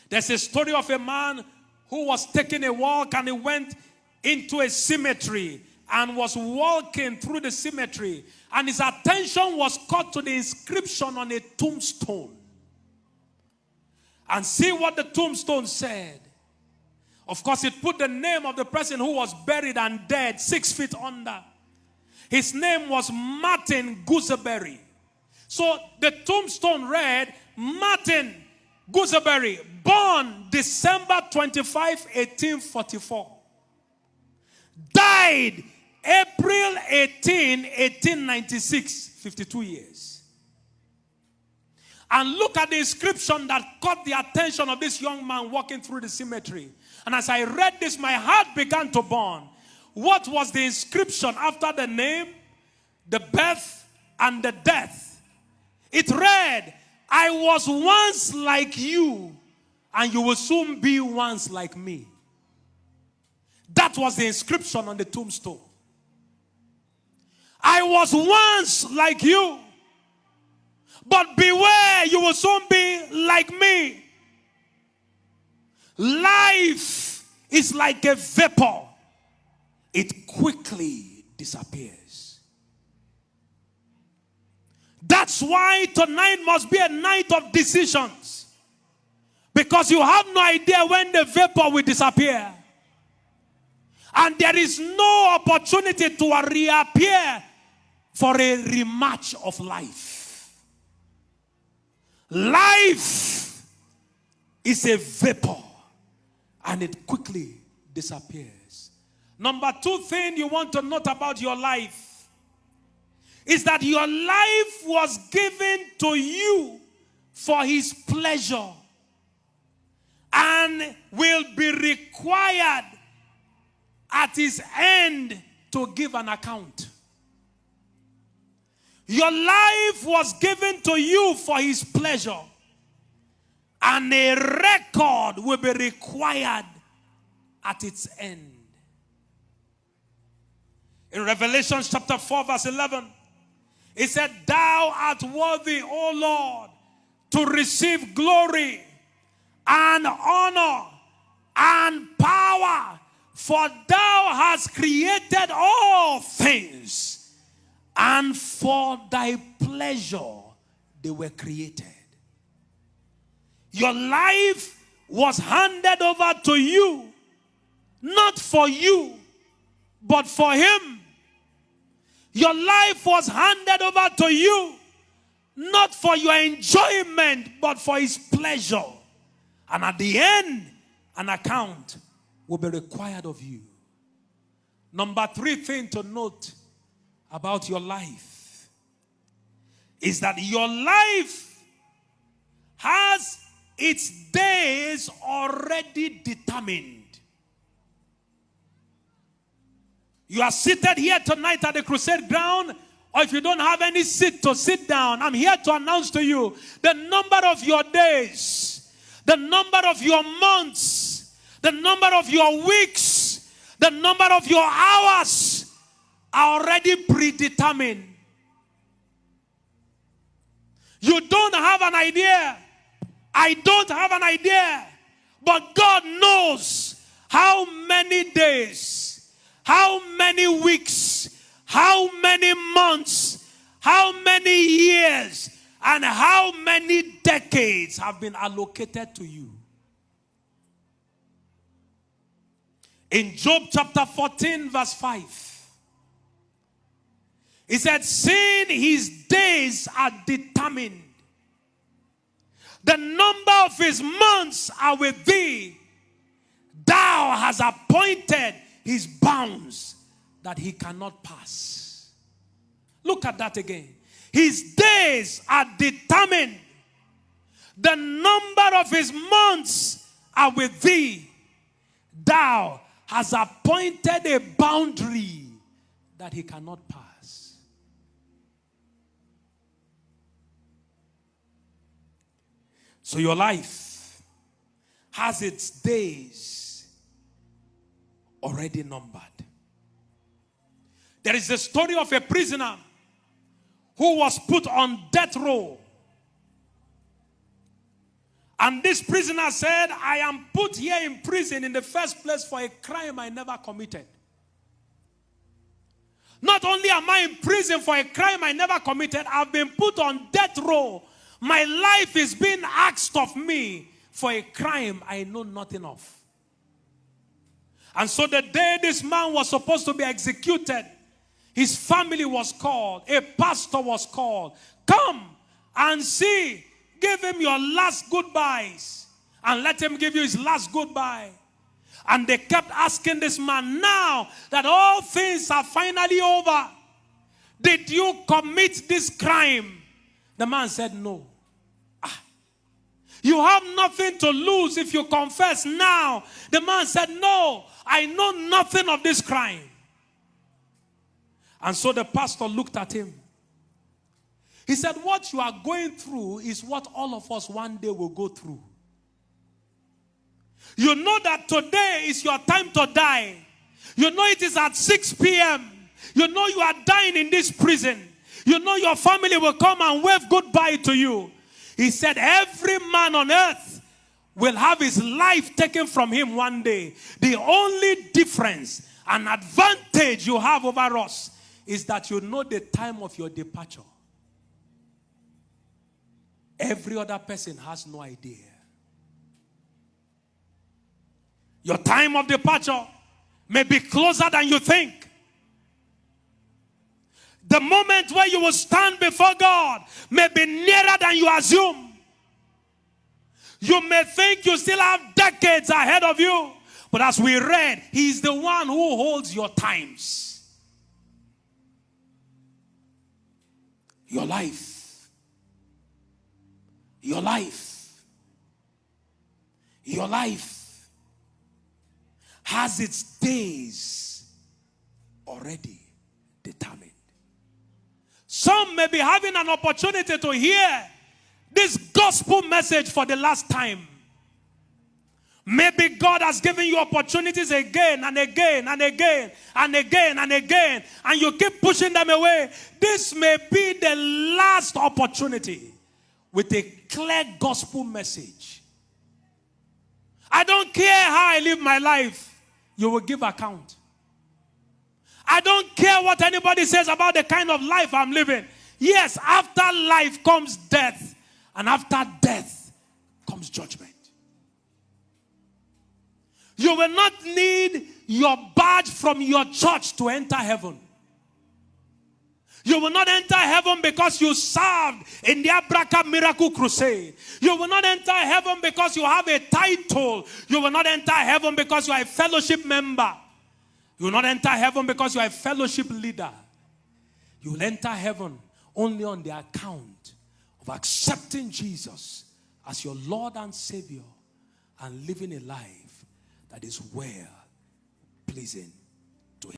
There's a story of a man who was taking a walk, and he went into a cemetery and was walking through the cemetery, and his attention was caught to the inscription on a tombstone. And see what the tombstone said. Of course, it put the name of the person who was buried and dead 6 feet under. His name was Martin Gooseberry. So the tombstone read, Martin Gooseberry, born December 25, 1844. Died April 18, 1896, 52 years. And look at the inscription that caught the attention of this young man walking through the cemetery. And as I read this, my heart began to burn. What was the inscription after the name, the birth, and the death? It read, I was once like you, and you will soon be once like me. That was the inscription on the tombstone. I was once like you, but beware, you will soon be like me. Life is like a vapor. It quickly disappears. That's why tonight must be a night of decisions. Because you have no idea when the vapor will disappear. And there is no opportunity to reappear for a rematch of life. Life is a vapor, and it quickly disappears. Number two thing you want to note about your life is that your life was given to you for his pleasure and will be required at his end to give an account. Your life was given to you for his pleasure, and a record will be required at its end. In Revelation chapter 4 verse 11, it said, Thou art worthy, O Lord, to receive glory and honor and power, for thou hast created all things, and for thy pleasure they were created. Your life was handed over to you, not for you, but for him. Your life was handed over to you, not for your enjoyment, but for his pleasure. And at the end, an account will be required of you. Number three thing to note about your life is that your life has its days already determined. You are seated here tonight at the crusade ground, or if you don't have any seat to sit down, I'm here to announce to you the number of your days, the number of your months, the number of your weeks, the number of your hours are already predetermined. You don't have an idea. I don't have an idea. But God knows how many days, how many weeks, how many months, how many years, and how many decades have been allocated to you. In Job chapter 14 verse 5, he said, seeing his days are determined, the number of his months are with thee, thou hast appointed his bounds that he cannot pass. Look at that again. His days are determined, the number of his months are with thee, thou hast appointed a boundary that he cannot pass. So your life has its days already numbered. There is the story of a prisoner who was put on death row. And this prisoner said, I am put here in prison in the first place for a crime I never committed. Not only am I in prison for a crime I never committed, I've been put on death row. My life is being asked of me for a crime I know nothing of. And so the day this man was supposed to be executed, his family was called, a pastor was called. Come and see, give him your last goodbyes and let him give you his last goodbye. And they kept asking this man, now that all things are finally over, did you commit this crime? The man said, no. You have nothing to lose if you confess now. The man said, no, I know nothing of this crime. And so the pastor looked at him. He said, what you are going through is what all of us one day will go through. You know that today is your time to die. You know it is at 6 p.m. You know you are dying in this prison. You know your family will come and wave goodbye to you. He said, every man on earth will have his life taken from him one day. The only difference and advantage you have over us is that you know the time of your departure. Every other person has no idea. Your time of departure may be closer than you think. The moment where you will stand before God may be nearer than you assume. You may think you still have decades ahead of you. But as we read, He is the one who holds your times. Your life. Your life. Your life has its days already determined. Some may be having an opportunity to hear this gospel message for the last time. Maybe God has given you opportunities again and again and again and again and again, and you keep pushing them away. This may be the last opportunity with a clear gospel message. I don't care how I live my life. You will give account. I don't care what anybody says about the kind of life I'm living. Yes, after life comes death. And after death comes judgment. You will not need your badge from your church to enter heaven. You will not enter heaven because you served in the Abraka Miracle Crusade. You will not enter heaven because you have a title. You will not enter heaven because you are a fellowship member. You will not enter heaven because you are a fellowship leader. You will enter heaven only on the account of accepting Jesus as your Lord and Savior and living a life that is well pleasing